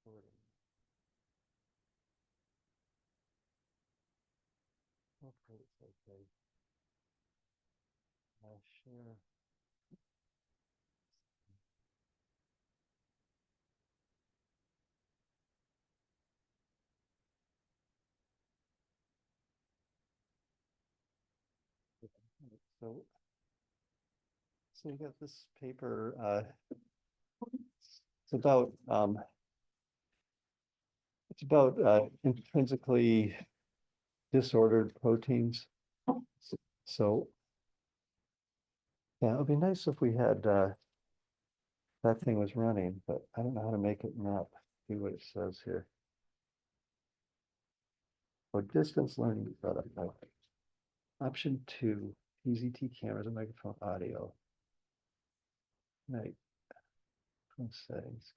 recording. Hopefully it's okay. I'll share. So, so you got this paper. It's about intrinsically disordered proteins. So yeah, it would be nice if we had that thing was running, but I don't know how to make it not. See what it says here. For distance learning product. Option 2, PZT cameras and microphone audio. Right. Settings.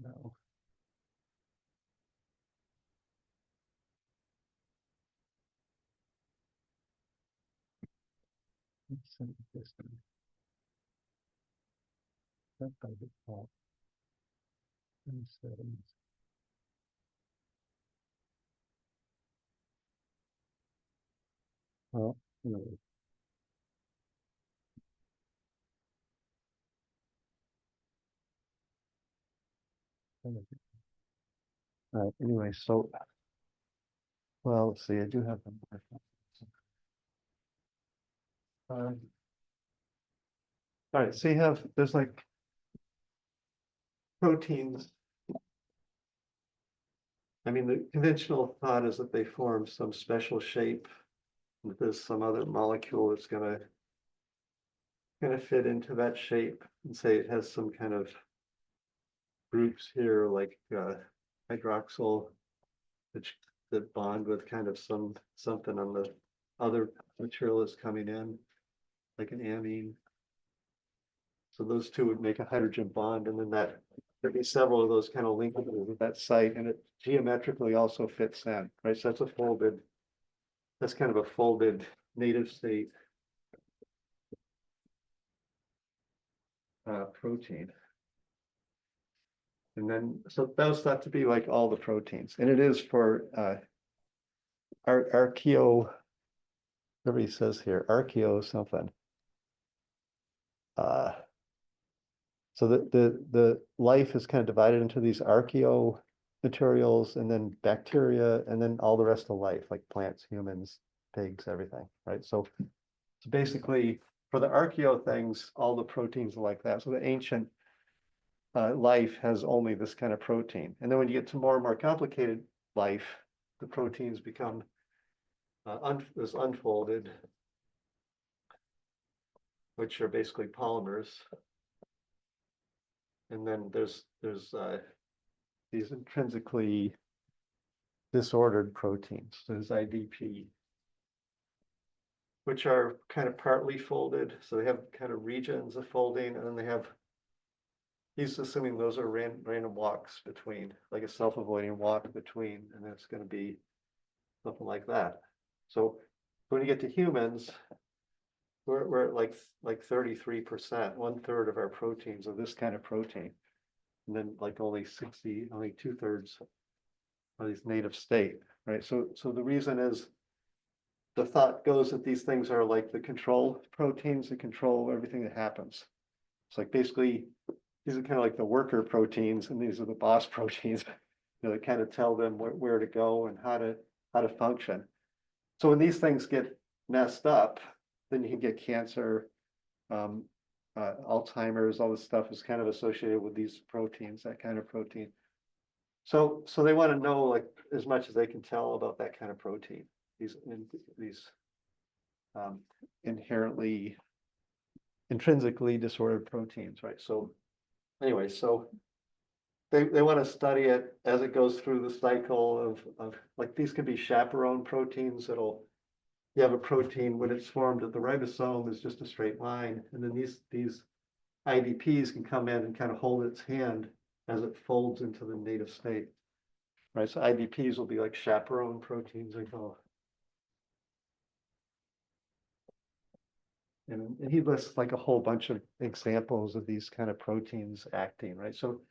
No. Set distance. Set by default. Settings. Well, anyway. Anyway, so well, let's see. I do have them. All right, so you have there's like proteins. I mean, the conventional thought is that they form some special shape. That there's some other molecule that's gonna fit into that shape, and say it has some kind of groups here, like hydroxyl, which that bond with kind of something on the other material that's coming in, like an amine. So those two would make a hydrogen bond, and then there'd be several of those kind of linkages at that site, and it geometrically also fits in, right? So that's kind of a folded native state protein. And then, so that was thought to be like all the proteins, and it is for archaeo, whatever he says here, archaeo something. Uh, so the life is kind of divided into these archaeo materials, and then bacteria, and then all the rest of life, like plants, humans, pigs, everything, right? So basically, for the archaeo things, all the proteins are like that. So the ancient life has only this kind of protein. And then when you get to more and more complicated life, the proteins become unfolded, which are basically polymers. And then there's these intrinsically disordered proteins. There's IDP, which are kind of partly folded. So they have kind of regions of folding, and then they have, he's assuming those are random walks between, like a self-avoiding walk between, and it's going to be something like that. So when you get to humans, we're at like 33%, 1/3 of our proteins are this kind of protein. And then like only 2/3 are these native state, right? So the reason is the thought goes that these things are like the control proteins that control everything that happens. It's like basically these are kind of like the worker proteins, and these are the boss proteins, you know, that kind of tell them where to go and how to function. So when these things get messed up, then you can get cancer, Alzheimer's, all this stuff is kind of associated with these proteins, that kind of protein. So they want to know like as much as they can tell about that kind of protein, these inherently, intrinsically disordered proteins, right? So anyway, so they want to study it as it goes through the cycle of like these can be chaperone proteins that'll, you have a protein when it's formed at the ribosome is just a straight line, and then these IDPs can come in and kind of hold its hand as it folds into the native state, right? So IDPs will be like chaperone proteins, I call. And he lists like a whole bunch of examples of these kind of proteins acting, right? So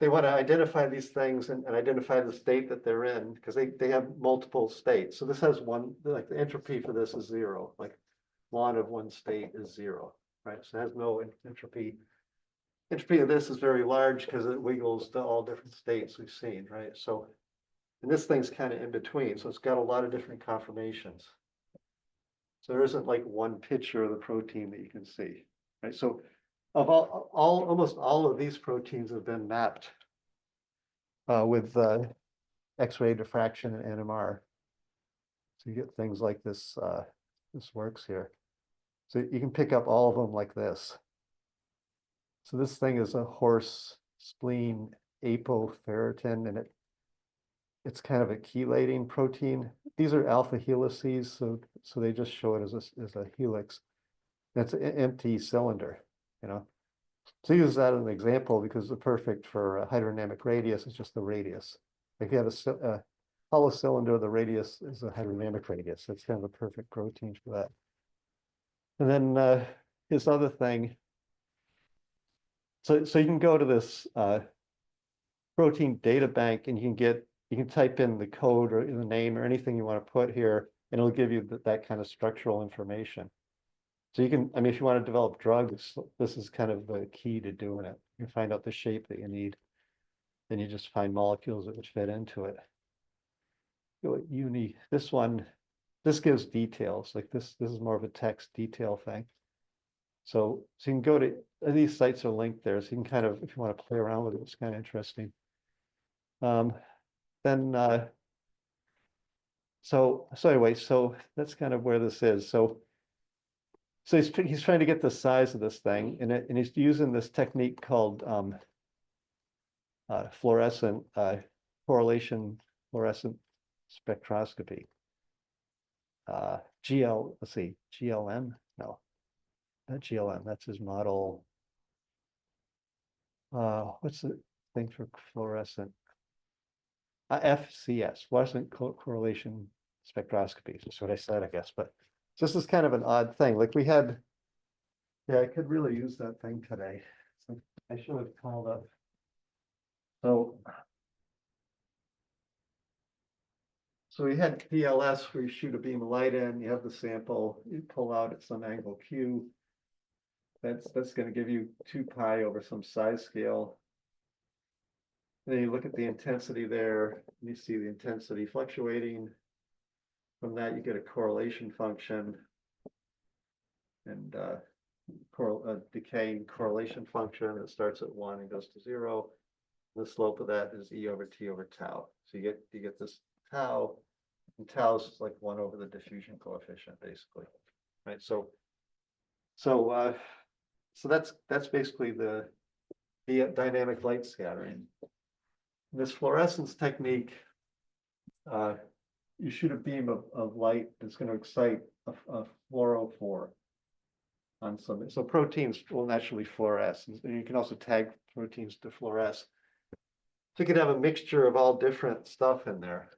they want to identify these things and identify the state that they're in, because they have multiple states. So this has one, like the entropy for this is 0, like ln of one state is 0, right? So it has no entropy. Entropy of this is very large because it wiggles to all different states we've seen, right? So, and this thing's kind of in between, so it's got a lot of different conformations. So there isn't like one picture of the protein that you can see, right? So of almost all of these proteins have been mapped with X-ray diffraction and NMR. So you get things like this. This works here. So you can pick up all of them like this. So this thing is a horse spleen apoferritin, and it's kind of a chelating protein. These are alpha helices, so they just show it as a helix. That's an empty cylinder, you know. So use that as an example because the perfect for hydrodynamic radius is just the radius. If you have a hollow cylinder, the radius is a hydrodynamic radius. It's kind of the perfect protein for that. And then this other thing. So you can go to this protein data bank and you can type in the code or the name or anything you want to put here, and it'll give you that kind of structural information. So you can, I mean, if you want to develop drugs, this is kind of the key to doing it. You find out the shape that you need, then you just find molecules that would fit into it. This one, this gives details. Like this is more of a text detail thing. So you can go to, these sites are linked there, so you can kind of, if you want to play around with it, it's kind of interesting. So anyway, so that's kind of where this is. So he's trying to get the size of this thing, and he's using this technique called fluorescent correlation fluorescent spectroscopy. GLM? No, not GLM. That's his model. What's the thing for fluorescent? FCS, fluorescent correlation spectroscopy. That's what I said, I guess. But this is kind of an odd thing. Like we had, yeah, I could really use that thing today. So I should have called up. So we had PLS where you shoot a beam of light in, you have the sample, you pull out at some angle Q. That's going to give you 2 pi over some size scale. Then you look at the intensity there, and you see the intensity fluctuating. From that, you get a correlation function and a decaying correlation function that starts at 1 and goes to 0. The slope of that is E over T over tau. So you get this tau, and tau is like 1 over the diffusion coefficient, basically, right? So that's basically the dynamic light scattering. This fluorescence technique, you shoot a beam of light that's going to excite a fluorophore on some. So proteins will naturally fluoresce, and you can also tag proteins to fluoresce. So you could have a mixture of all different stuff in there.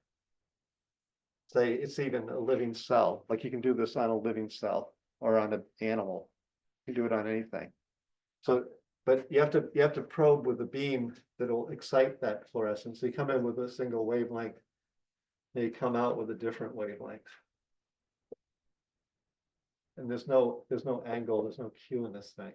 Say it's even a living cell. Like you can do this on a living cell or on an animal. You can do it on anything. So, but you have to probe with a beam that'll excite that fluorescence. So you come in with a single wavelength, and you come out with a different wavelength. And there's no angle, there's no Q in this thing.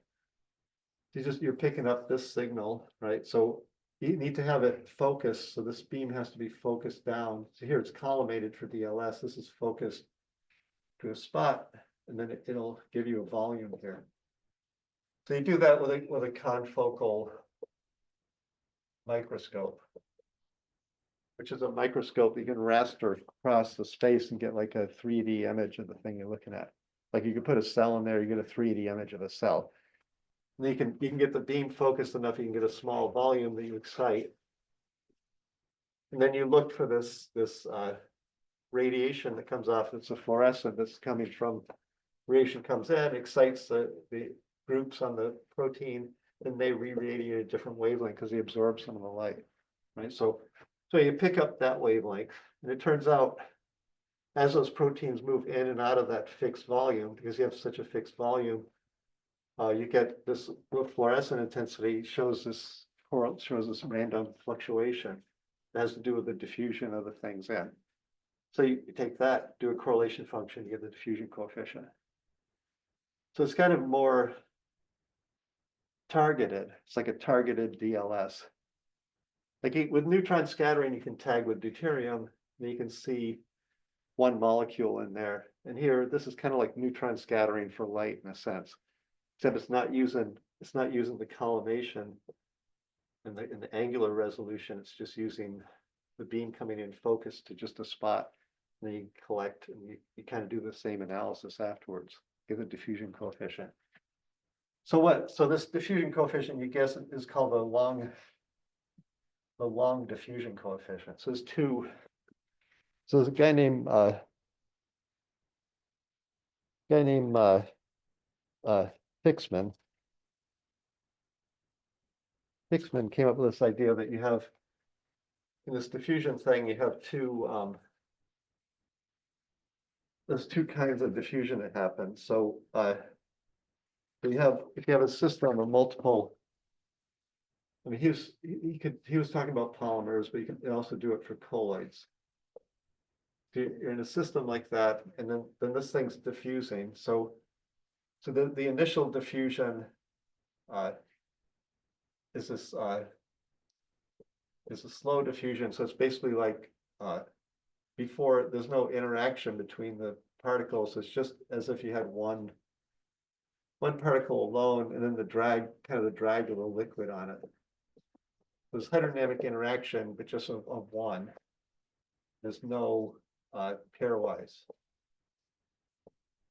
You're picking up this signal, right? So you need to have it focused. So this beam has to be focused down. So here it's collimated for DLS. This is focused to a spot, and then it'll give you a volume here. So you do that with a confocal microscope, which is a microscope you can raster across the space and get like a 3D image of the thing you're looking at. Like you can put a cell in there, you get a 3D image of a cell. And you can get the beam focused enough, you can get a small volume that you excite. And then you look for this radiation that comes off. It's a fluorescent that's coming from, radiation comes in, excites the groups on the protein, and they re-radiate a different wavelength because they absorb some of the light, right? So you pick up that wavelength, and it turns out as those proteins move in and out of that fixed volume, because you have such a fixed volume, you get this fluorescent intensity shows this shows this random fluctuation that has to do with the diffusion of the things in. So you take that, do a correlation function, you get the diffusion coefficient. So it's kind of more targeted. It's like a targeted DLS. Like with neutron scattering, you can tag with deuterium, and you can see one molecule in there. And here, this is kind of like neutron scattering for light in a sense, except it's not using the collimation and the angular resolution. It's just using the beam coming in focus to just a spot. And then you collect and you kind of do the same analysis afterwards, get the diffusion coefficient. So this diffusion coefficient, you guess, is called the long diffusion coefficient. So there's a guy named Fixman. Fixman came up with this idea that you have in this diffusion thing, you have there's two kinds of diffusion that happen. So if you have a system of multiple, I mean, he was talking about polymers, but you can also do it for colloids. You're in a system like that, and then this thing's diffusing. So the initial diffusion is a slow diffusion. So it's basically like before there's no interaction between the particles. It's just as if you had one particle alone, and then the drag of the liquid on it. There's hydrodynamic interaction, but just of one. There's no pairwise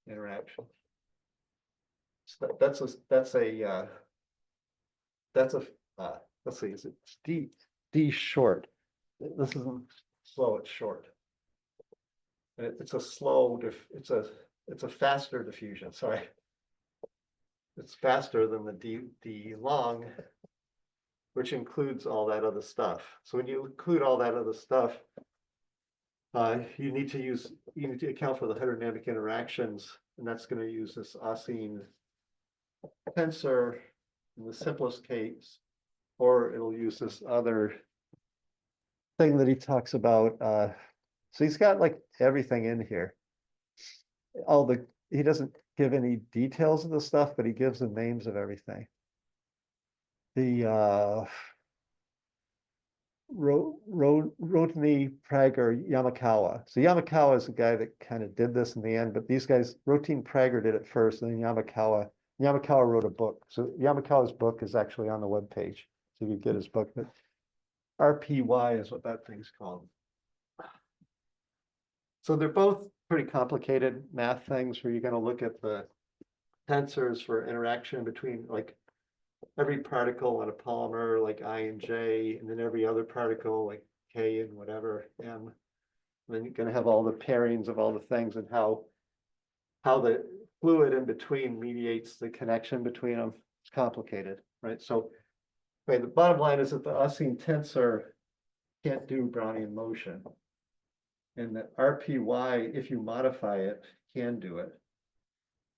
interaction. So that's a let's see, is it D short? This isn't slow, it's short. And it's a slow it's a faster diffusion. Sorry, it's faster than the D long, which includes all that other stuff. So when you include all that other stuff, you need to account for the hydrodynamic interactions, and that's going to use this Ausseen tensor in the simplest case, or it'll use this other thing that he talks about. So he's got like everything in here. He doesn't give any details of the stuff, but he gives the names of everything. The Rotany, Prager, Yamakawa. So Yamakawa is the guy that kind of did this in the end, but these guys, Rotany, Prager did it first, and then Yamakawa wrote a book. So Yamakawa's book is actually on the webpage, so you can get his book. But RPY is what that thing's called. So they're both pretty complicated math things where you're going to look at the tensors for interaction between like every particle in a polymer like I and J, and then every other particle like K and whatever M. And then you're going to have all the pairings of all the things and how the fluid in between mediates the connection between them. It's complicated, right? So the bottom line is that the Ausseen tensor can't do Brownian motion. And the RPY, if you modify it, can do it.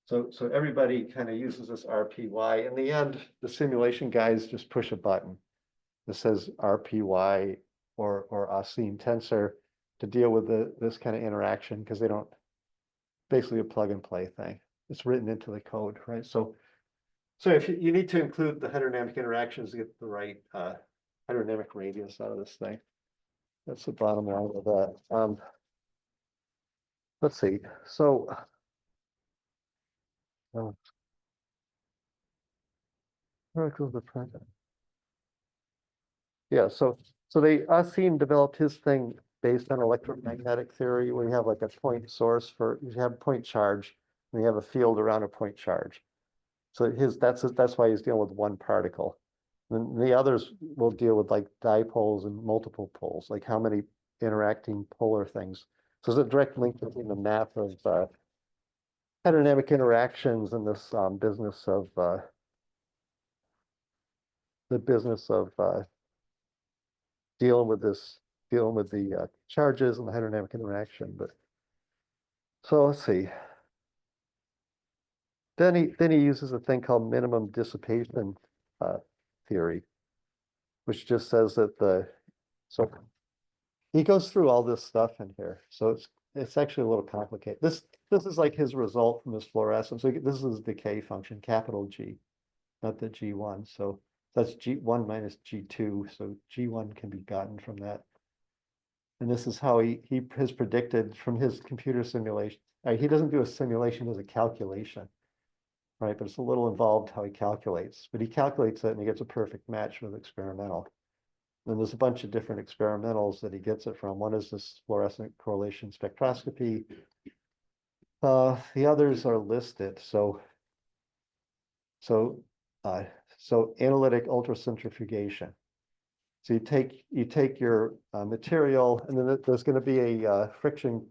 So everybody kind of uses this RPY. In the end, the simulation guys just push a button that says RPY or Ausseen tensor to deal with this kind of interaction, because they don't, basically a plug and play thing. It's written into the code, right? So if you need to include the hydrodynamic interactions to get the right hydrodynamic radius out of this thing. That's the bottom line of that. Let's see. So yeah, so Ausseen developed his thing based on electromagnetic theory, where you have like a point source you have point charge, and you have a field around a point charge. So that's why he's dealing with one particle. And the others will deal with like dipoles and multiple poles, like how many interacting polar things. So there's a direct link between the math of hydrodynamic interactions and this business of dealing with the charges and the hydrodynamic interaction. But so let's see. Then he uses a thing called minimum dissipation theory. which just says that so he goes through all this stuff in here. So it's actually a little complicated. This is like his result from his fluorescence. So this is decay function, capital G, not the G1. So that's G1 minus G2. So G1 can be gotten from that. And this is how he has predicted from his computer simulation. He doesn't do a simulation, he does a calculation, right? But it's a little involved how he calculates. But he calculates it and he gets a perfect match with experimental. And there's a bunch of different experimentals that he gets it from. One is this fluorescent correlation spectroscopy. The others are listed. So analytic ultracentrifugation. So you take your material, and then there's going to be a friction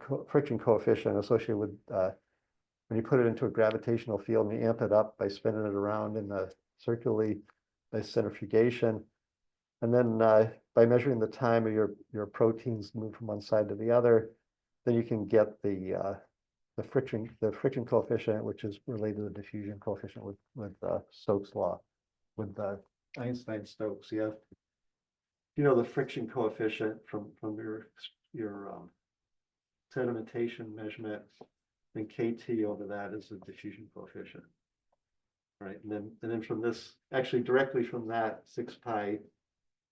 coefficient associated with when you put it into a gravitational field and you amp it up by spinning it around in the circularly by centrifugation. And then by measuring the time of your proteins move from one side to the other, then you can get the friction coefficient, which is related to the diffusion coefficient with Stokes' law, with Einstein-Stokes. You have, the friction coefficient from your sedimentation measurement, and KT over that is the diffusion coefficient, right? And then from this, actually directly from that, 6 pi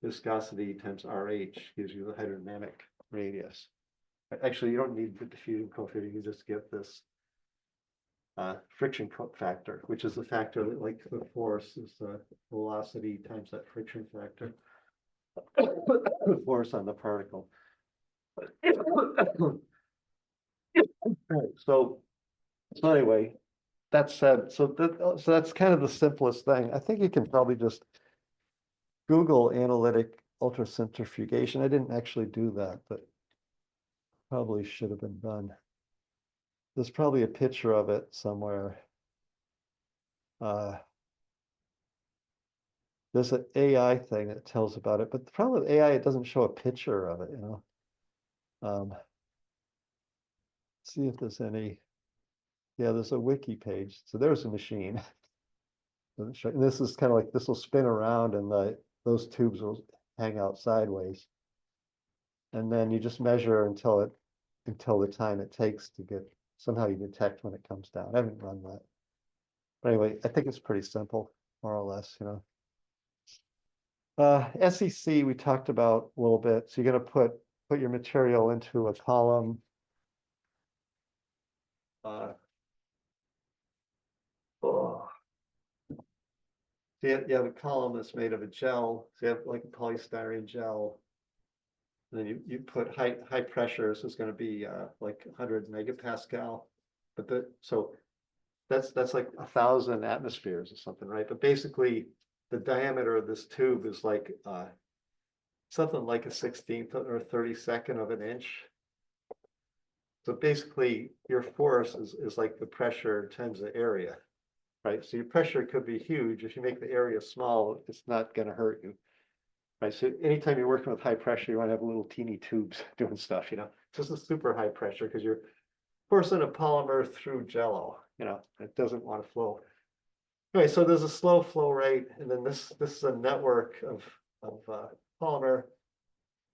viscosity times RH gives you the hydrodynamic radius. Actually, you don't need the diffusion coefficient, you just get this friction factor, which is the factor that, like the force is the velocity times that friction factor, the force on the particle. Right, so anyway, that said, so that's kind of the simplest thing. I think you can probably just Google analytic ultracentrifugation. I didn't actually do that, but probably should have been done. There's probably a picture of it somewhere. There's an AI thing that tells about it, but the problem with AI, it doesn't show a picture of it, See if there's any. Yeah, there's a wiki page. So there's a machine. And this is kind of like, this will spin around and those tubes will hang out sideways. And then you just measure until the time it takes to get, somehow you detect when it comes down. I haven't run that. But anyway, I think it's pretty simple, more or less, SEC, we talked about a little bit. So you're going to put your material into a column. So you have a column that's made of a gel. So you have like a polystyrene gel. And then you put high pressure. So it's going to be like 100 megapascal. But so that's like 1,000 atmospheres or something, right? But basically, the diameter of this tube is like something like a 16th or 32nd of an inch. So basically, your force is like the pressure times the area, right? So your pressure could be huge. If you make the area small, it's not going to hurt you, right? So anytime you're working with high pressure, you want to have little teeny tubes doing stuff, Just a super high pressure because you're forcing a polymer through jello, it doesn't want to flow. Anyway, so there's a slow flow rate, and then this is a network of polymer.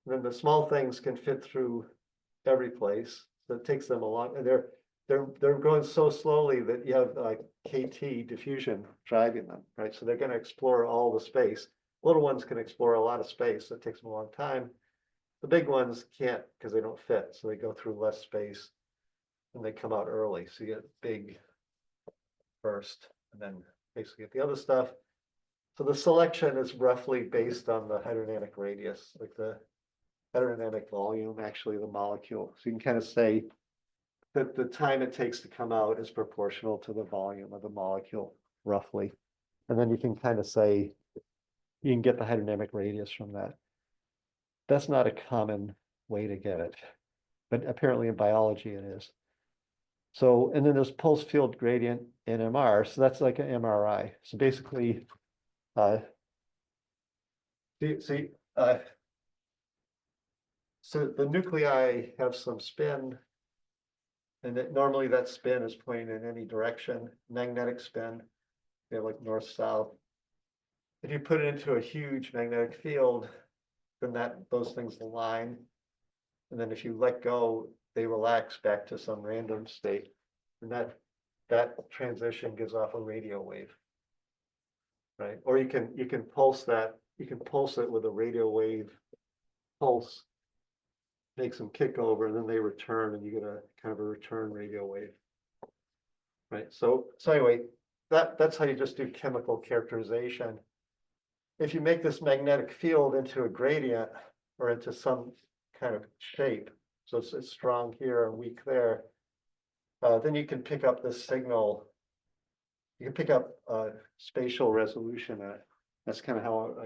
And then the small things can fit through every place. So it takes them a long, and they're going so slowly that you have like KT diffusion driving them, right? So they're going to explore all the space. Little ones can explore a lot of space. So it takes them a long time. The big ones can't because they don't fit. So they go through less space and they come out early. So you get big first, and then basically get the other stuff. So the selection is roughly based on the hydrodynamic radius, like the hydrodynamic volume, actually the molecule. So you can kind of say that the time it takes to come out is proportional to the volume of the molecule, roughly. And then you can kind of say, you can get the hydrodynamic radius from that. That's not a common way to get it, but apparently in biology it is. So, and then there's pulse field gradient in MR. So that's like an MRI. So basically, so the nuclei have some spin, and normally that spin is pointing in any direction. Magnetic spin, they have like north-south. if you put it into a huge magnetic field, then those things align. And then if you let go, they relax back to some random state. And that transition gives off a radio wave. Right? Or you can pulse it with a radio wave pulse, makes them kick over, and then they return, and you get a kind of a return radio wave. Right. So anyway, that's how you just do chemical characterization. If you make this magnetic field into a gradient or into some kind of shape, so it's strong here and weak there, then you can pick up this signal. You can pick up spatial resolution. That's kind of how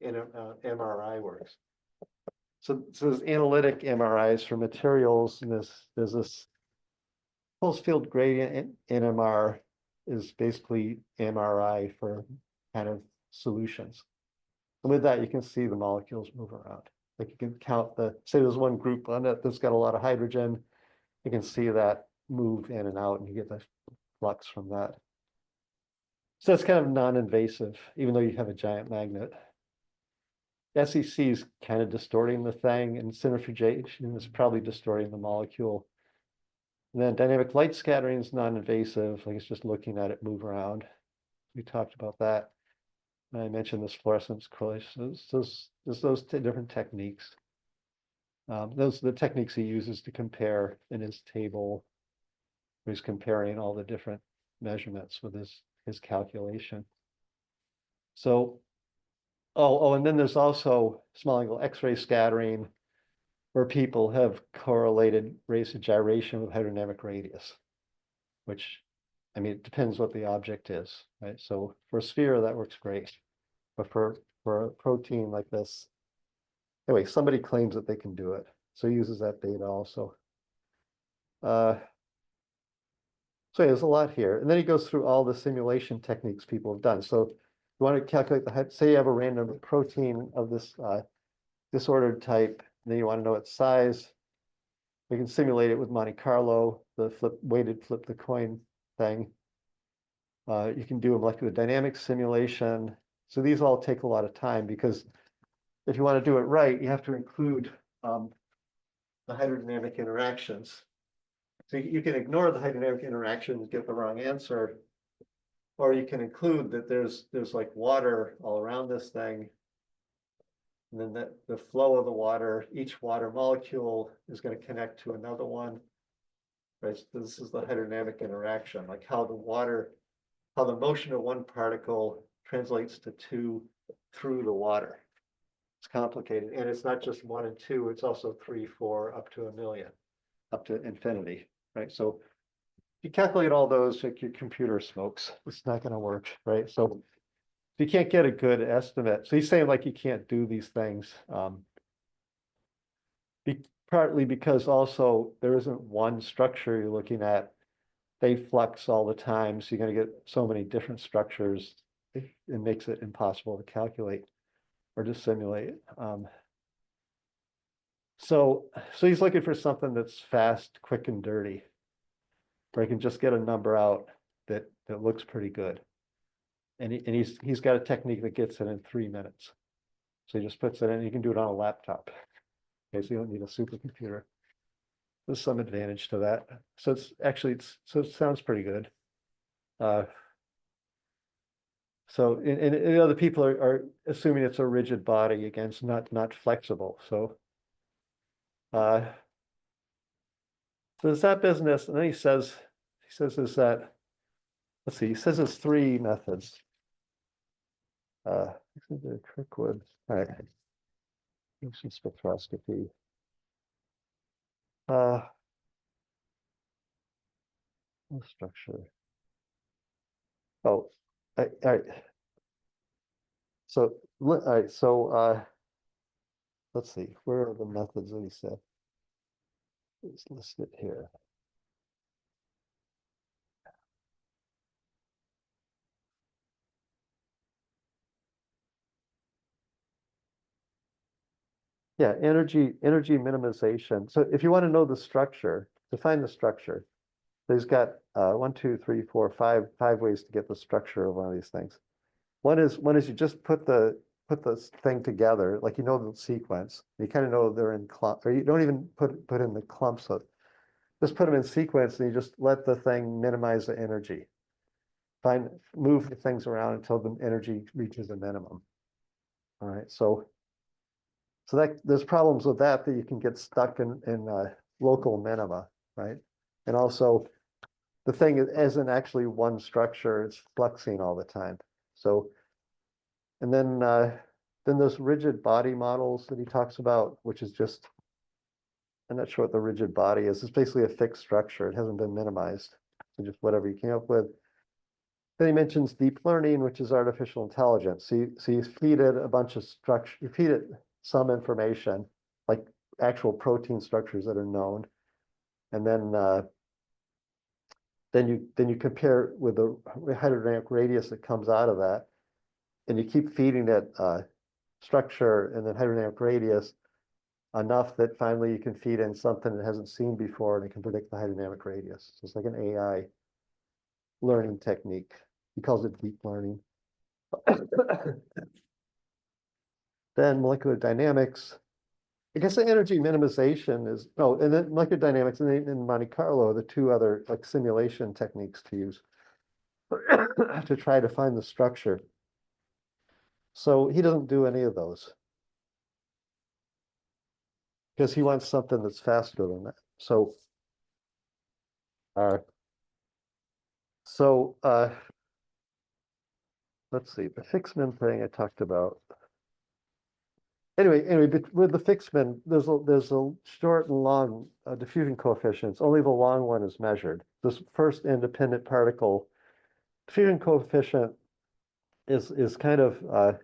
MRI works. So there's analytic MRIs for materials, and there's this pulse field gradient NMR is basically MRI for kind of solutions. And with that, you can see the molecules move around. Like you can count say there's one group on it that's got a lot of hydrogen. You can see that move in and out, and you get the flux from that. So it's kind of non-invasive, even though you have a giant magnet. SEC is kind of distorting the thing, and centrifugation is probably distorting the molecule. And then dynamic light scattering is non-invasive, like it's just looking at it move around. We talked about that. And I mentioned this fluorescence correlation. Those different techniques. Those are the techniques he uses to compare in his table. He's comparing all the different measurements with his calculation. So, and then there's also small angle X-ray scattering, where people have correlated rates of gyration with hydrodynamic radius, which, I mean, it depends what the object is, right? So for a sphere, that works great. But for a protein like this, anyway, somebody claims that they can do it. So he uses that data also. So yeah, there's a lot here. And then he goes through all the simulation techniques people have done. So you want to calculate say you have a random protein of this disordered type, and then you want to know its size. We can simulate it with Monte Carlo, the weighted flip the coin thing. You can do a molecular dynamics simulation. So these all take a lot of time, because if you want to do it right, you have to include the hydrodynamic interactions. So you can ignore the hydrodynamic interactions, get the wrong answer, or you can include that there's like water all around this thing. And then the flow of the water, each water molecule is going to connect to another one. Right? So this is the hydrodynamic interaction, like how the motion of one particle translates to two through the water. It's complicated. And it's not just 1 and 2, it's also 3, 4, up to 1 million, up to infinity. Right? So if you calculate all those, like your computer smokes, it's not going to work, right? So you can't get a good estimate. So he's saying like you can't do these things, partly because also there isn't one structure you're looking at. They flux all the time, so you're going to get so many different structures. It makes it impossible to calculate or to simulate. So he's looking for something that's fast, quick, and dirty, where he can just get a number out that looks pretty good. And he's got a technique that gets it in 3 minutes. So he just puts it in, and you can do it on a laptop. Okay, so you don't need a supercomputer. There's some advantage to that. So it sounds pretty good. So and other people are assuming it's a rigid body, again, it's not flexible. So there's that business, and then he says is that, let's see, he says there's 3 methods. Crickwood. All right. Motion spectroscopy. Structure. Oh, all right. So, all right. So, let's see. Where are the methods that he said? It's listed here. Yeah, energy minimization. So if you want to know the structure, define the structure. There's got 1, 2, 3, 4, 5 ways to get the structure of one of these things. One is you just put the thing together, like you know the sequence. You kind of know they're in clump, or you don't even put in the clumps. So just put them in sequence, and you just let the thing minimize the energy. Move the things around until the energy reaches a minimum. All right, so that there's problems with that you can get stuck in local minima, right? And also the thing isn't actually one structure; it's fluxing all the time. So, and then those rigid body models that he talks about, which is just, I'm not sure what the rigid body is. It's basically a fixed structure. It hasn't been minimized. So just whatever you came up with. Then he mentions deep learning, which is artificial intelligence. So you feed it a bunch of structure, you feed it some information, like actual protein structures that are known. And then you compare with the hydrodynamic radius that comes out of that. And you keep feeding it structure and then hydrodynamic radius enough that finally you can feed in something it hasn't seen before and it can predict the hydrodynamic radius. So it's like an AI learning technique. He calls it deep learning. Then molecular dynamics. I guess the energy minimization is, and then molecular dynamics and in Monte Carlo are the two other like simulation techniques to use to try to find the structure. So he doesn't do any of those because he wants something that's faster than that. So, let's see, the Fixman thing I talked about. Anyway, but with the Fixman, there's a short and long diffusion coefficients. Only the long one is measured. This first independent particle diffusion coefficient is kind of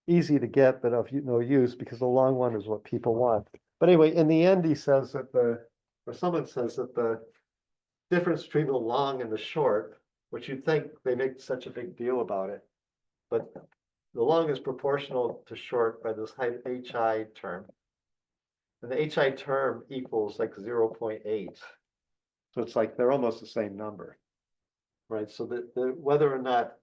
easy to get, but of no use because the long one is what people want. But anyway, in the end, he says that someone says that the difference between the long and the short, which you'd think they make such a big deal about it, but the long is proportional to short by this HI term. And the HI term equals like 0.8. So it's like they're almost the same number, right? So whether or not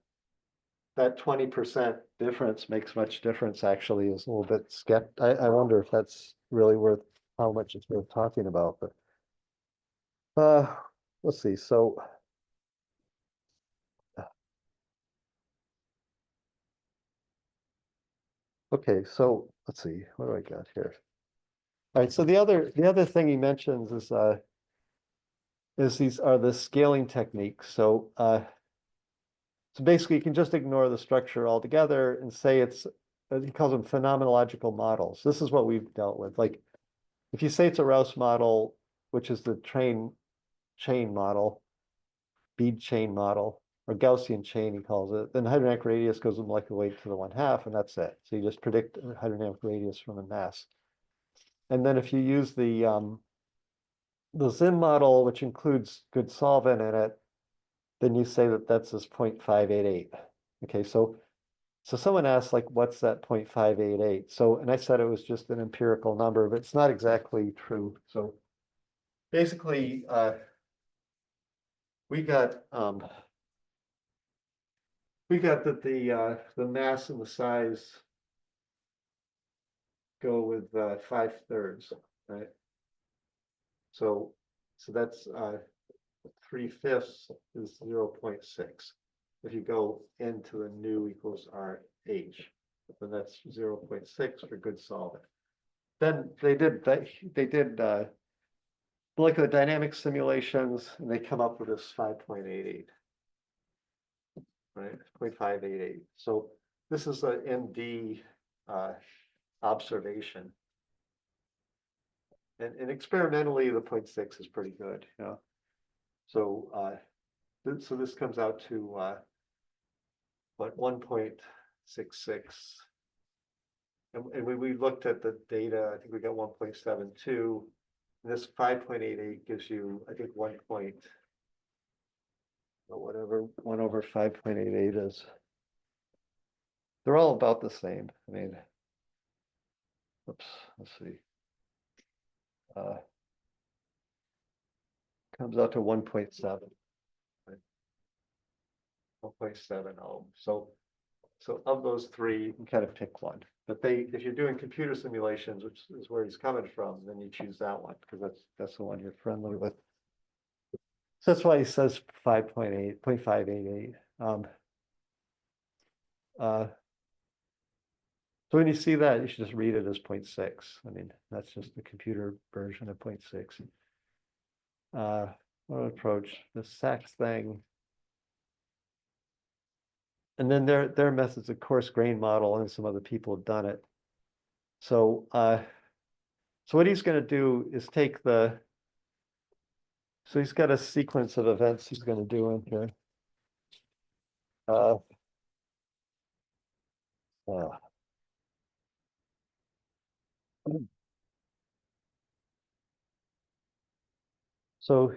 that 20% difference makes much difference actually is a little bit I wonder if that's really worth how much it's worth talking about. But let's see. So okay, so let's see, what do I got here? All right, so the other thing he mentions is these are the scaling techniques. So basically you can just ignore the structure altogether and say it's, he calls them phenomenological models. This is what we've dealt with. Like if you say it's a Rouse model, which is the chain model, bead chain model, or Gaussian chain, he calls it, then the hydrodynamic radius goes with molecular weight to the 1/2, and that's it. So you just predict hydrodynamic radius from a mass. And then if you use the Zim model, which includes good solvent in it, then you say that that's this 0.588. Okay, so someone asked, like, what's that 0.588? So, and I said it was just an empirical number, but it's not exactly true. So basically, we got that the mass and the size go with 5/3, right? So that's 3/5 is 0.6. If you go into the nu equals RH, then that's 0.6 for good solvent. Then they did molecular dynamics simulations, and they come up with this 5.88, right? 0.588. So this is an MD observation. And experimentally, the 0.6 is pretty good, you know. So so this comes out to what, 1.66. And we looked at the data, I think we got 1.72. This 5.88 gives you, I think, 1 over 5.88 is. They're all about the same. I mean, oops, let's see. Comes out to 1.7. 1.70. So So of those three, you can kind of pick one. But if you're doing computer simulations, which is where he's coming from, then you choose that one because that's the one you're friendly with. So that's why he says 5.8, 0.588. So when you see that, you should just read it as 0.6. I mean, that's just the computer version of 0.6. What approach the SACS thing. And then their methods, of course, grain model, and some other people have done it. So so what he's going to do is take so he's got a sequence of events he's going to do in here. So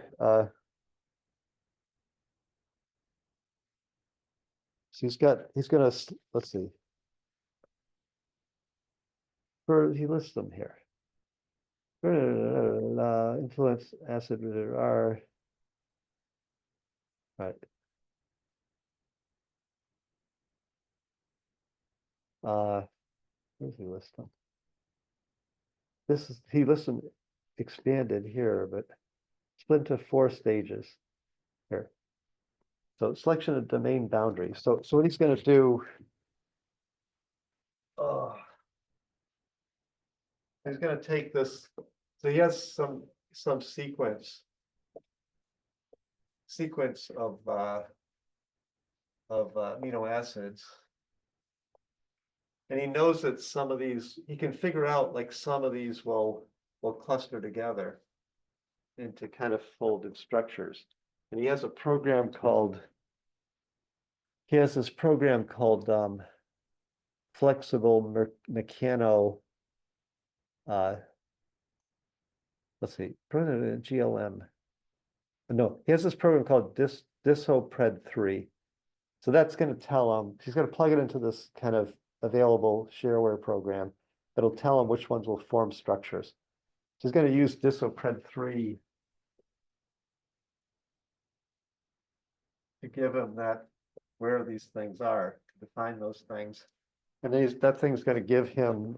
he's gonna, let's see. He lists them here. Influence acid are right. Where does he list them? He lists them expanded here, but split into 4 stages here. So selection of domain boundaries. So what he's going to do, he's going to take this. So he has some sequence of amino acids, and he knows that some of these he can figure out, like some of these will cluster together into kind of folded structures. And he has this program called flexible mechano. Let's see, GLM. No, he has this program called DISOPRED3. So that's going to tell him, he's going to plug it into this kind of available shareware program that'll tell him which ones will form structures. So he's going to use DISOPRED3 to give him where these things are, to define those things. And that thing's going to give him,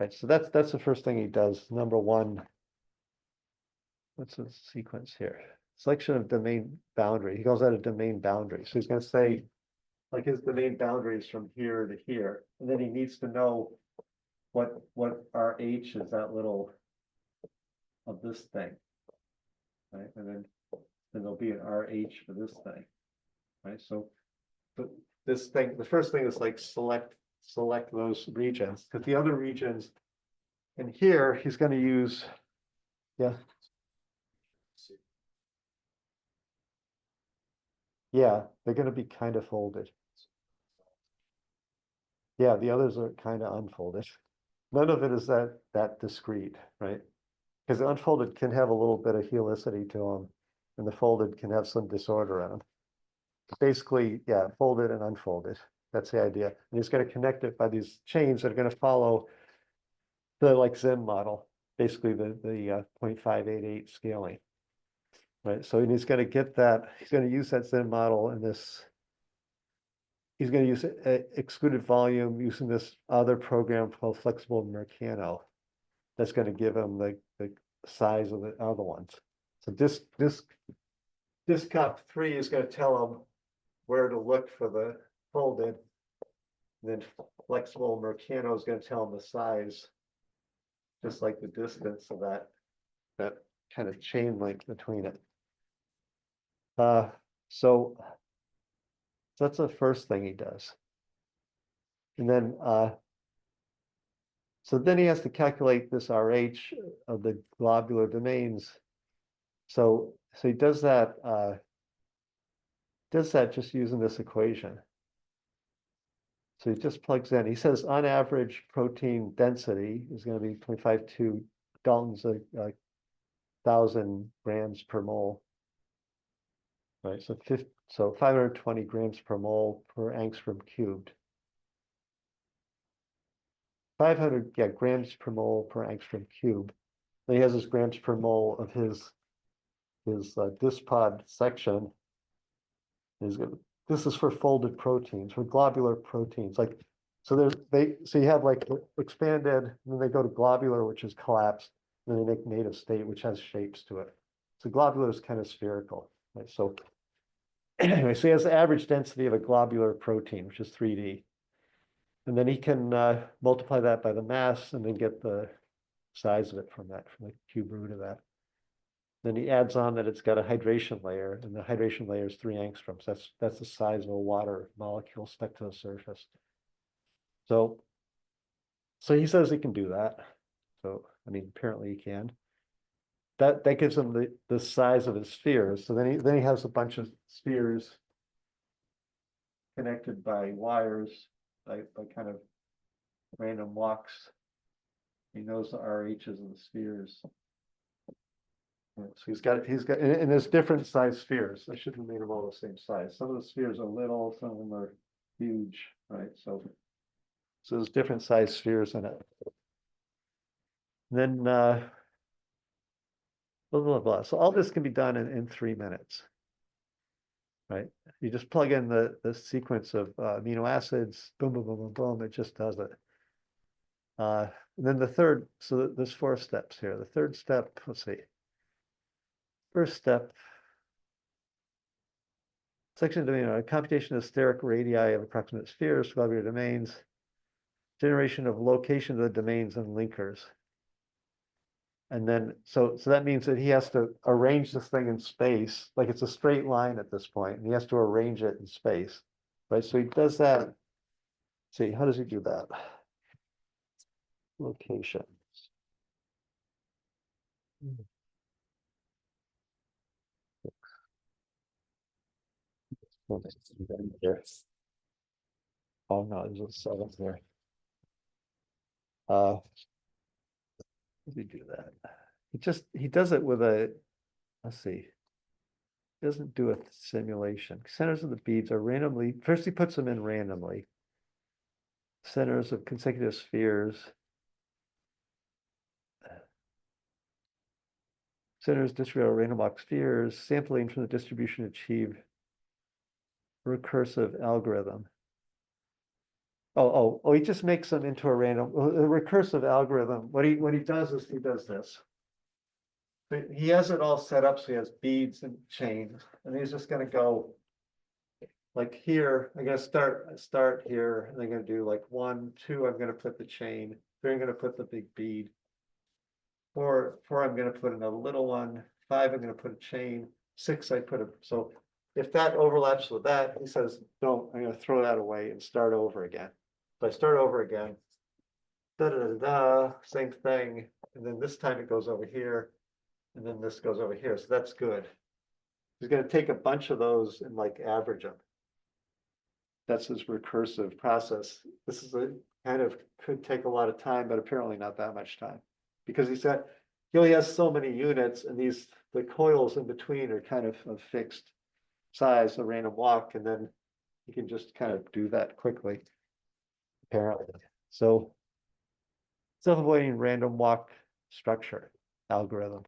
right, so that's the first thing he does. Number one, what's the sequence here? Selection of domain boundary. He calls that a domain boundary. So he's going to say, like, his domain boundaries from here to here. And then he needs to know what RH is that little of this thing, right? And then there'll be an RH for this thing, right? So this thing, the first thing is like select those regions, because the other regions in here, he's going to use, yeah. Yeah, they're going to be kind of folded. Yeah, the others are kind of unfolded. None of it is that discrete, right? Because the unfolded can have a little bit of helicity to them, and the folded can have some disorder in them. Basically, yeah, folded and unfolded. That's the idea. And he's going to connect it by these chains that are going to follow the like Zim model, basically the 0.588 scaling. Right. So he's going to get that, he's going to use that Zim model in this. He's going to use excluded volume using this other program called Flexible Mercano. That's going to give him the size of the other ones. So this COP3 is going to tell him where to look for the folded. And then Flexible Mercano is going to tell him the size, just like the distance of that kind of chain link between it. So that's the first thing he does. And then so then he has to calculate this RH of the globular domains. So he does that just using this equation. So he just plugs in. He says on average protein density is going to be 0.52 Daltons a 1,000 grams per mole. Right, so 520 grams per mole per angstrom cubed. 500 grams per mole per angstrom cube. Then he has his grams per mole of his dispod section. He's going to this is for folded proteins, for globular proteins, like, so so you have like expanded, and then they go to globular, which is collapsed, and then they make native state, which has shapes to it. So globular is kind of spherical, right? So anyway, so he has the average density of a globular protein, which is 3D. And then he can multiply that by the mass and then get the size of it from that, from the cube root of that. Then he adds on that it's got a hydration layer, and the hydration layer is 3 angstroms. That's the size of a water molecule stuck to the surface. So he says he can do that. So I mean, apparently he can. That gives him the size of his spheres. So then he has a bunch of spheres connected by wires, by kind of random walks. He knows the RHs of the spheres. So he's got, and there's different size spheres. I shouldn't have made them all the same size. Some of the spheres are little, some of them are huge, right? So there's different size spheres in it. And then blah, blah, blah. So all this can be done in 3 minutes, right? You just plug in the sequence of amino acids, boom, boom, boom, boom, boom, it just does it. And then the third, so there's 4 steps here. The third step, let's see. First step, section of domain, computation of steric radii of approximate spheres, globular domains, generation of location of the domains and linkers. And then, so that means that he has to arrange this thing in space, like it's a straight line at this point, and he has to arrange it in space, right? So he does that. Let's see, how does he do that? Location. Oh no, there's a 7 there. How does he do that? He does it with a, let's see. He doesn't do a simulation. Centers of the beads are randomly, first he puts them in randomly. Centers of consecutive spheres. Centers distributed random walk spheres, sampling from the distribution achieve recursive algorithm. Oh, he just makes them into a random, a recursive algorithm. What he does is he does this. He has it all set up, so he has beads and chains, and he's just gonna go like here, I'm gonna start here, and I'm gonna do like 1, 2, I'm gonna put the chain, 3, I'm gonna put the big bead. 4, I'm gonna put in a little one, 5, I'm gonna put a chain, 6, I put a, so if that overlaps with that, he says, don't, I'm gonna throw that away and start over again. So I start over again, same thing, and then this time it goes over here, and then this goes over here, so that's good. He's gonna take a bunch of those and like average them. That's his recursive process. This is a kind of, could take a lot of time, but apparently not that much time. Because he only has so many units, and the coils in between are kind of fixed size, a random walk, and then you can just kind of do that quickly, apparently. So self-avoiding random walk structure algorithm.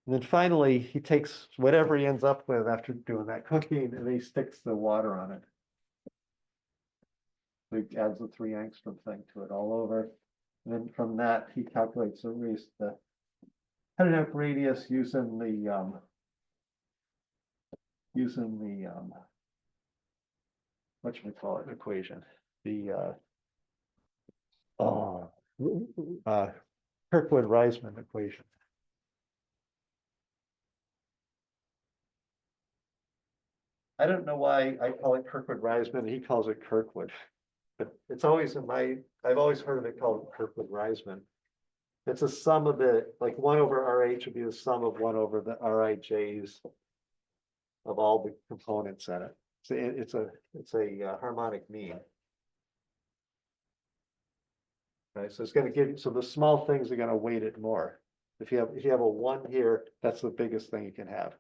And then finally, he takes whatever he ends up with after doing that cooking, and he sticks the water on it. So he adds the 3 angstrom thing to it all over. And then from that, he calculates the head radius using the whatchamacallit equation. The Kirkwood-Reisman equation. I don't know why I call it Kirkwood-Reisman, he calls it Kirkwood. But it's always I've always heard of it called Kirkwood-Reisman. It's a sum of like 1 over RH would be the sum of 1 over the RIJs of all the components in it. So it's a harmonic mean. Right, so it's going to give you, so the small things are going to weight it more. If you have a 1 here, that's the biggest thing you can have.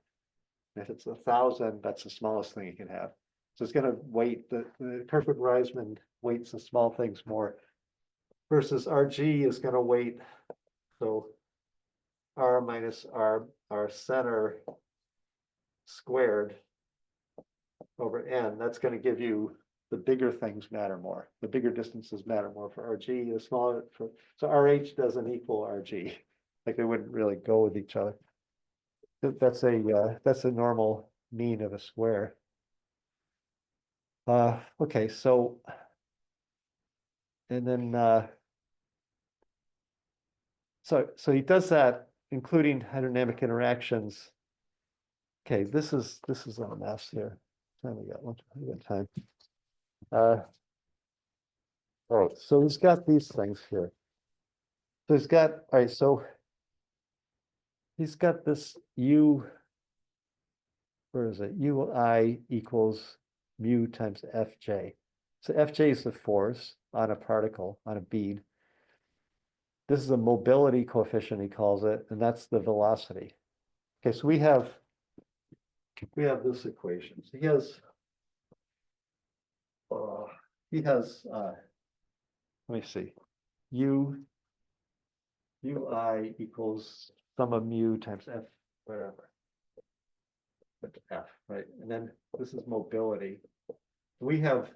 And if it's 1,000, that's the smallest thing you can have. So it's going to weight the Kirkwood-Reisman weights the small things more, versus RG is going to weight, so R minus R center squared over n, that's going to give you the bigger things matter more. The bigger distances matter more for RG. The smaller for so RH doesn't equal RG. Like they wouldn't really go with each other. That's a normal mean of a square. Okay, so and then so he does that, including hydrodynamic interactions. Okay, this is a mess here. Time we got time. Oh, so he's got these things here. So he's got, all right, so he's got this U, where is it? UI equals mu times Fj. So Fj is the force on a particle, on a bead. This is a mobility coefficient, he calls it, and that's the velocity. Okay, so we have this equation. So he has let me see, ui equals sum of mu times f wherever. F, right? And then this is mobility. We have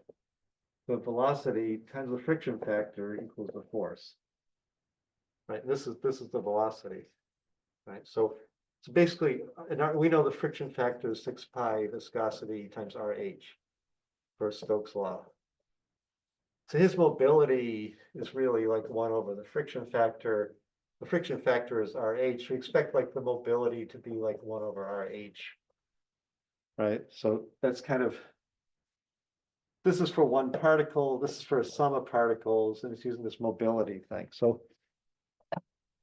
the velocity times the friction factor equals the force. Right? This is the velocity. Right? So basically, we know the friction factor is 6 pi viscosity times RH for Stokes' law. So his mobility is really like 1 over the friction factor. The friction factor is RH. We expect like the mobility to be like 1 over RH. Right? So that's kind of, this is for one particle, this is for a sum of particles, and it's using this mobility thing. So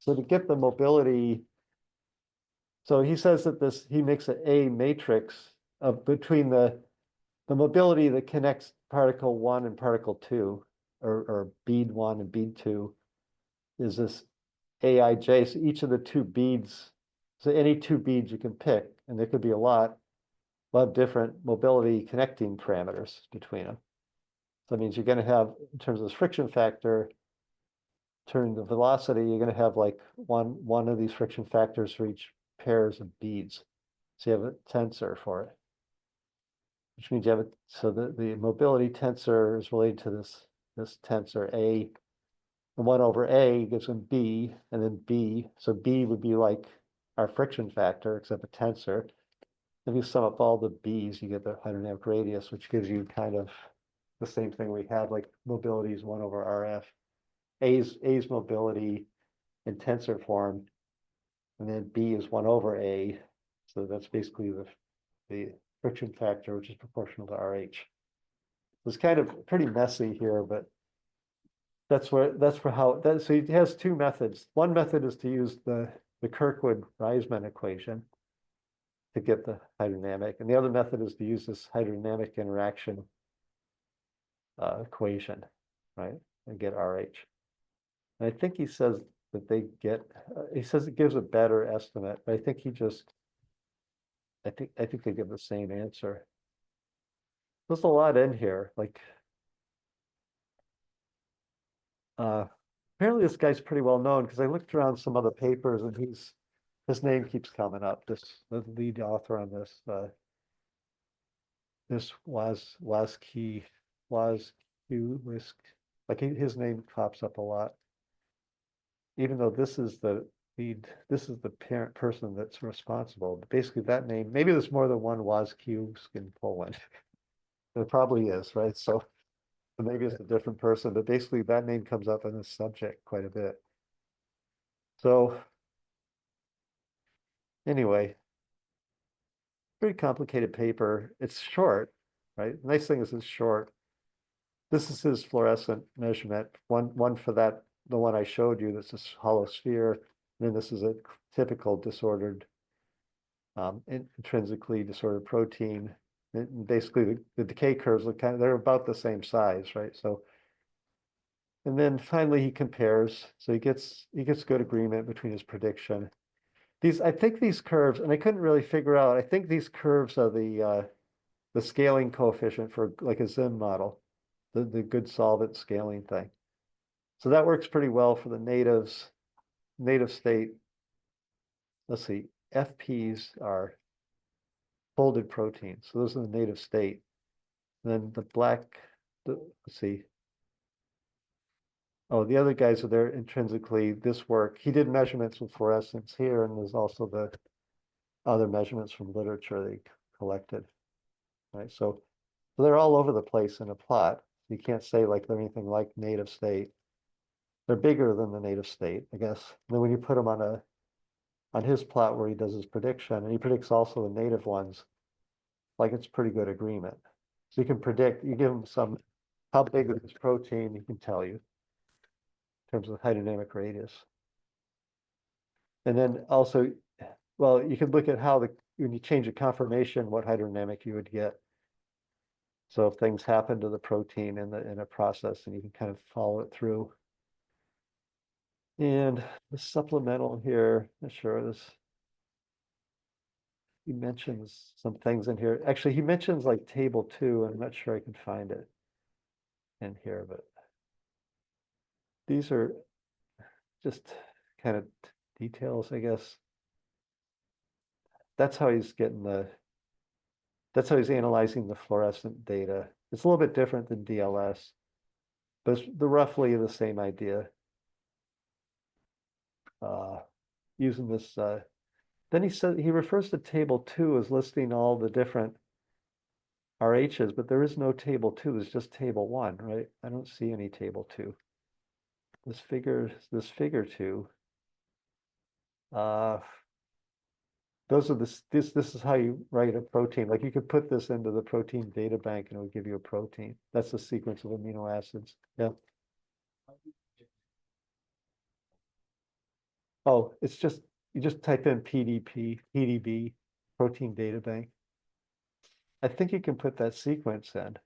to get the mobility, so he says that he makes an A matrix of between the mobility that connects particle 1 and particle 2, or bead 1 and bead 2, is this Aij. So each of the 2 beads, so any 2 beads you can pick, and there could be a lot, will have different mobility connecting parameters between them. So that means you're going to have, in terms of this friction factor, turn the velocity, you're going to have like one of these friction factors for each pairs of beads. So you have a tensor for it, which means you have so the mobility tensor is related to this tensor A, and 1 over A gives them B, and then B. So B would be like our friction factor, except a tensor. If you sum up all the B's, you get the hydrodynamic radius, which gives you kind of the same thing we had, like mobility is 1 over RF. A's mobility in tensor form, and then B is 1 over A. So that's basically the friction factor, which is proportional to RH. It's kind of pretty messy here, but so he has 2 methods. One method is to use the Kirkwood-Reisman equation to get the hydrodynamic, and the other method is to use this hydrodynamic interaction equation, right, and get RH. And I think he says that he says it gives a better estimate, but I think I think they give the same answer. There's a lot in here, like, apparently this guy's pretty well known, because I looked around some other papers and his name keeps coming up, the lead author on this, this Waskiewicz, like his name pops up a lot. Even though this is the parent person that's responsible. But basically that name, maybe there's more than one Waskiewicz in Poland. There probably is, right? So maybe it's a different person, but basically that name comes up in this subject quite a bit. So anyway, pretty complicated paper. It's short, right? The nice thing is it's short. This is his fluorescent measurement. One for that, the one I showed you, that's this hollow sphere. And then this is a typical disordered, intrinsically disordered protein. And basically the decay curves look they're about the same size, right? So, and then finally he compares. So he gets good agreement between his prediction. I think these curves, and I couldn't really figure out, I think these curves are the scaling coefficient for like a Zim model, the good solvent scaling thing. So that works pretty well for the native state. Let's see, FPs are folded proteins. So those are the native state. And then the black, let's see. Oh, the other guys are there intrinsically. This work, he did measurements with fluorescence here, and there's also the other measurements from literature they collected. Right. So they're all over the place in a plot. You can't say like they're anything like native state. They're bigger than the native state, I guess. And then when you put them on his plot where he does his prediction, and he predicts also the native ones, like it's pretty good agreement. So you can predict, you give him some, how big is this protein, he can tell you in terms of hydrodynamic radius. And then also, well, you could look at how when you change the conformation, what hydrodynamic you would get. So if things happen to the protein in a process, and you can kind of follow it through. And the supplemental here, not sure this. He mentions some things in here. Actually, he mentions like table 2, and I'm not sure I can find it in here, but these are just kind of details, I guess. That's how he's that's how he's analyzing the fluorescent data. It's a little bit different than DLS, but it's roughly the same idea. Using this, then he said he refers to table 2 as listing all the different RHs, but there is no table 2. There's just table 1, right? I don't see any table 2. This figure 2. Those are this is how you write a protein. Like you could put this into the protein data bank and it would give you a protein. That's the sequence of amino acids. Yeah. Oh, it's just you just type in PDB, protein data bank. I think you can put that sequence in.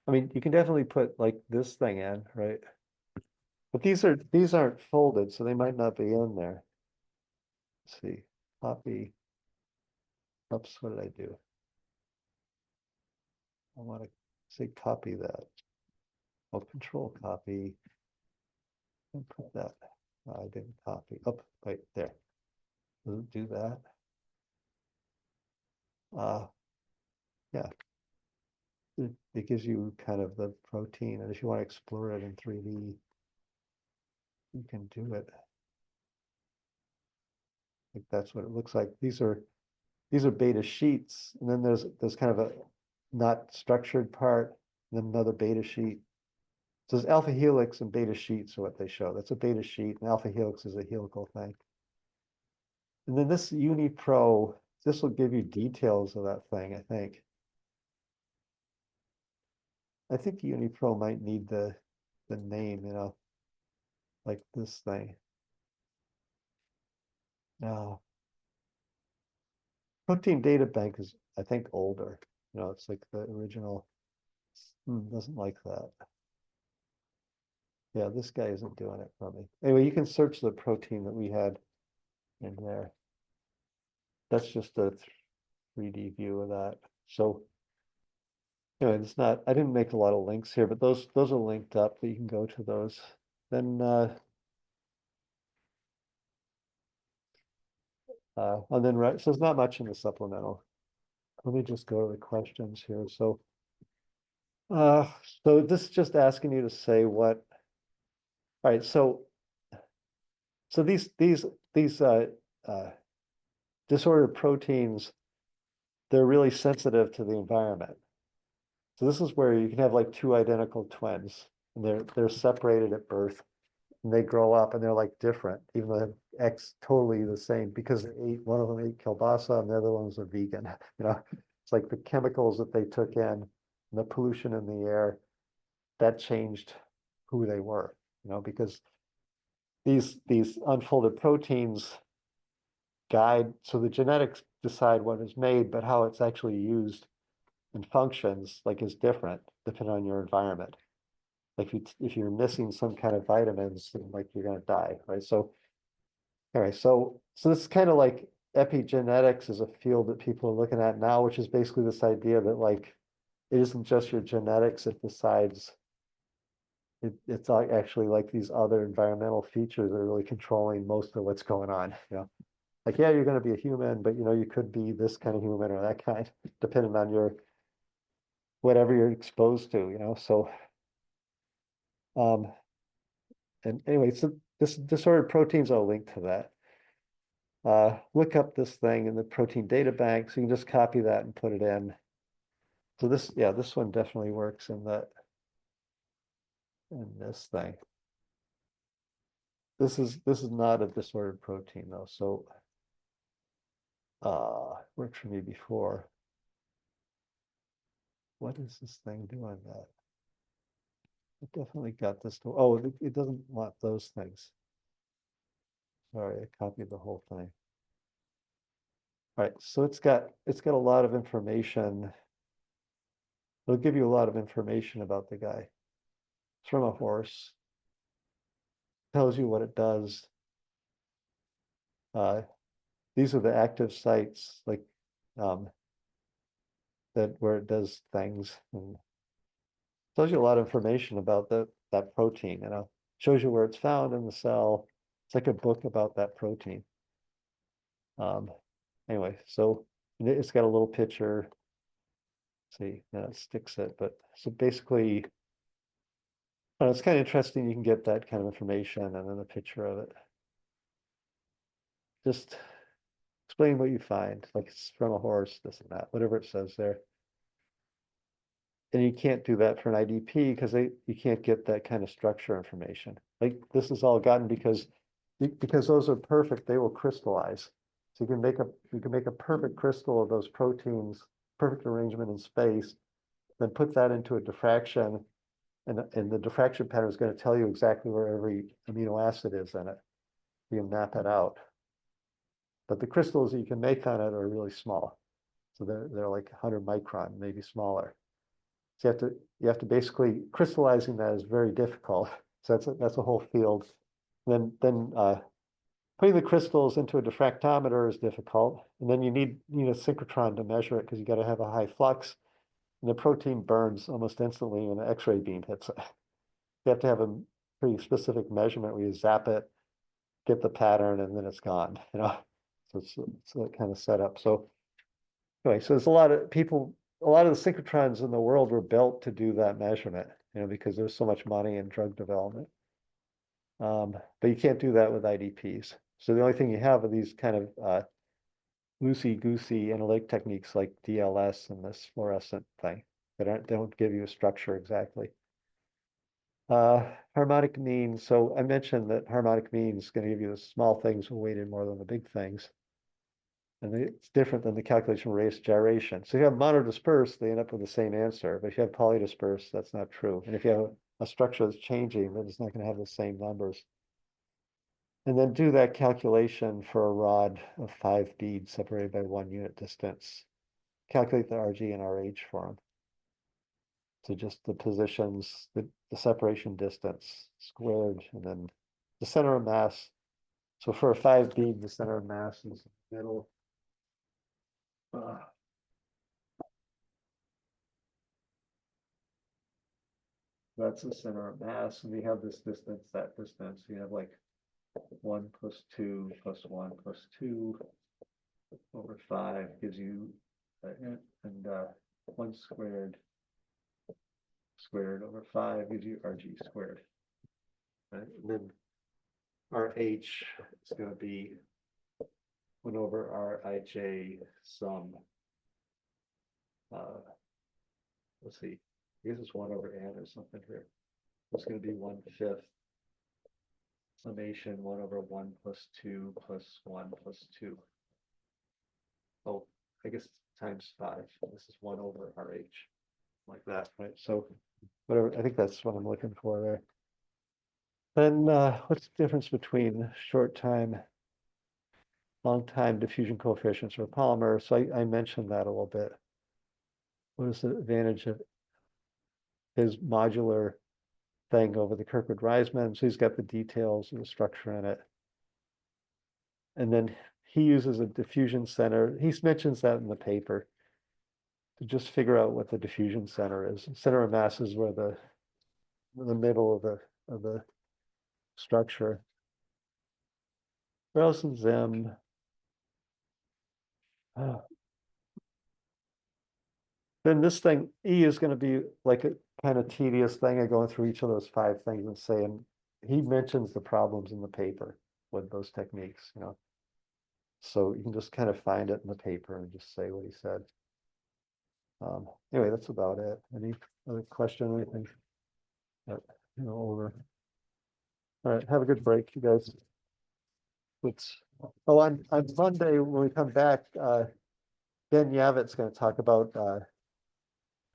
I mean, you can definitely put like this thing in, right? But these aren't folded, so they might not be in there. Let's see, copy. Oops, what did I do? I want to say copy that. Oh, control copy. And put that. I didn't copy. Oh, right there. Do that. Yeah. It gives you kind of the protein, and if you want to explore it in 3D, you can do it. Like that's what it looks like. These are beta sheets, and then there's kind of a not structured part, and then another beta sheet. So there's alpha helix and beta sheets are what they show. That's a beta sheet, and alpha helix is a helical thing. And then this UniPro, this will give you details of that thing, I think. I think UniPro might need the name, like this thing. No. Protein Data Bank is, I think, older. It's like the original. Doesn't like that. Yeah, this guy isn't doing it for me. Anyway, you can search the protein that we had in there. That's just a 3D view of that. So, it's not, I didn't make a lot of links here, but those are linked up, but you can go to those. Then, and then, right, so there's not much in the supplemental. Let me just go to the questions here. So this is just asking you to say what. All right, so these disordered proteins, they're really sensitive to the environment. So this is where you can have like 2 identical twins, and they're separated at birth, and they grow up and they're like different, even though they have X totally the same, because one of them ate kielbasa and the other one was a vegan. It's like the chemicals that they took in and the pollution in the air that changed who they were, because these unfolded proteins guide, so the genetics decide what is made, but how it's actually used and functions like is different depending on your environment. Like if you're missing some kind of vitamins, then like you're gonna die, right? So anyway, so this is kind of like epigenetics is a field that people are looking at now, which is basically this idea that like it isn't just your genetics that decides. It's actually like these other environmental features that are really controlling most of what's going on. like, yeah, you're going to be a human, but you know, you could be this kind of human or that kind, depending on your whatever you're exposed to, you know. So, um, and anyway, so this disordered proteins, I'll link to that. Look up this thing in the protein data bank, so you can just copy that and put it in. So this, yeah, this one definitely works in this thing. This is not a disordered protein though, so worked for me before. What is this thing doing that? It definitely got this to, oh, it doesn't want those things. Sorry, I copied the whole thing. All right, so it's got a lot of information. It'll give you a lot of information about the guy. It's from a horse. Tells you what it does. These are the active sites, like that where it does things, and tells you a lot of information about that protein. You know, shows you where it's found in the cell. It's like a book about that protein. Anyway, so it's got a little picture. See, now it sticks it, but so basically, it's kind of interesting. You can get that kind of information and then a picture of it. Just explain what you find, like it's from a horse, this and that, whatever it says there. And you can't do that for an IDP because you can't get that kind of structure information. Like this is all gotten because those are perfect, they will crystallize. So you can make a perfect crystal of those proteins, perfect arrangement in space, then put that into a diffraction, and the diffraction pattern is going to tell you exactly where every amino acid is in it. You can map it out. But the crystals that you can make on it are really small. So they're like 100 micron, maybe smaller. So you have to basically, crystallizing that is very difficult. So that's a whole field. Then putting the crystals into a diffractometer is difficult. And then you need a synchrotron to measure it because you got to have a high flux. And the protein burns almost instantly when an X-ray beam hits it. You have to have a pretty specific measurement where you zap it, get the pattern, and then it's gone, you know. So it's that kind of setup. So anyway, so there's a lot of the synchrotrons in the world were built to do that measurement, you know, because there's so much money in drug development. But you can't do that with IDPs. So the only thing you have are these kind of loosey-goosey analytic techniques like DLS and this fluorescent thing that don't give you a structure exactly. Harmonic mean. So I mentioned that harmonic mean is going to give you the small things weighted more than the big things. And it's different than the calculation of radius gyration. So if you have monodispersed, they end up with the same answer. But if you have polydispersed, that's not true. And if you have a structure that's changing, then it's not going to have the same numbers. And then do that calculation for a rod of 5 beads separated by 1 unit distance. Calculate the RG and RH for them. So just the positions, the separation distance squared, and then the center of mass. So for a 5 bead, the center of mass is middle. That's the center of mass, and we have this distance, that distance. We have like 1 plus 2 plus 1 plus 2 over 5 gives you, and 1 squared over 5 gives you RG squared. Right? And then RH is going to be 1 over Rij sum. Let's see, I guess it's 1 over n or something here. It's going to be 1/5 summation 1 over 1 plus 2 plus 1 plus 2. Oh, I guess it's times 5. This is 1 over RH, like that, right? So whatever, I think that's what I'm looking for there. Then what's the difference between short time, long time diffusion coefficients for polymer? So I mentioned that a little bit. What is the advantage of his modular thing over the Kirkwood-Reisman? So he's got the details of the structure in it. And then he uses a diffusion center. He mentions that in the paper to just figure out what the diffusion center is. Center of mass is where the middle of the structure. Rels and Zim. Then this thing, E is gonna be like a kind of tedious thing of going through each of those 5 things and saying, he mentions the problems in the paper with those techniques, you know. So you can just kind of find it in the paper and just say what he said. Anyway, that's about it. Any other question or anything? Over. All right, have a good break, you guys. It's, oh, on Monday, when we come back, Ben Yavet's gonna talk about,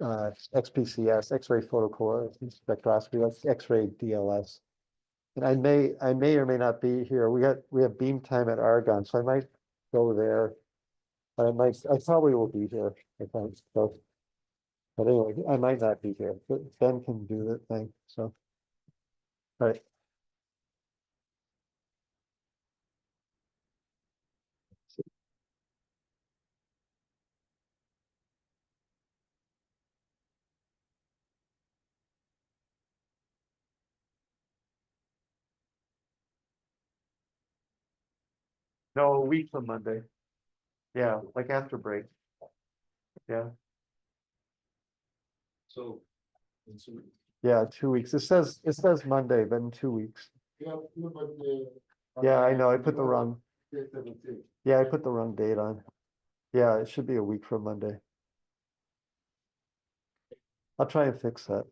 XPCS, X-ray photocolor spectroscopy, that's X-ray DLS. And I may or may not be here. We have beam time at Argonne, so I might go there. But I probably will be here, I think, so. But anyway, I might not be here, but Ben can do that thing, so. All right. No, a week from Monday. Yeah, like after break. Yeah, So. yeah, 2 weeks. It says Monday, but in 2 weeks. Yeah, but. Yeah, I know, I put the wrong, yeah, I put the wrong date on. Yeah, it should be a week from Monday. I'll try and fix that.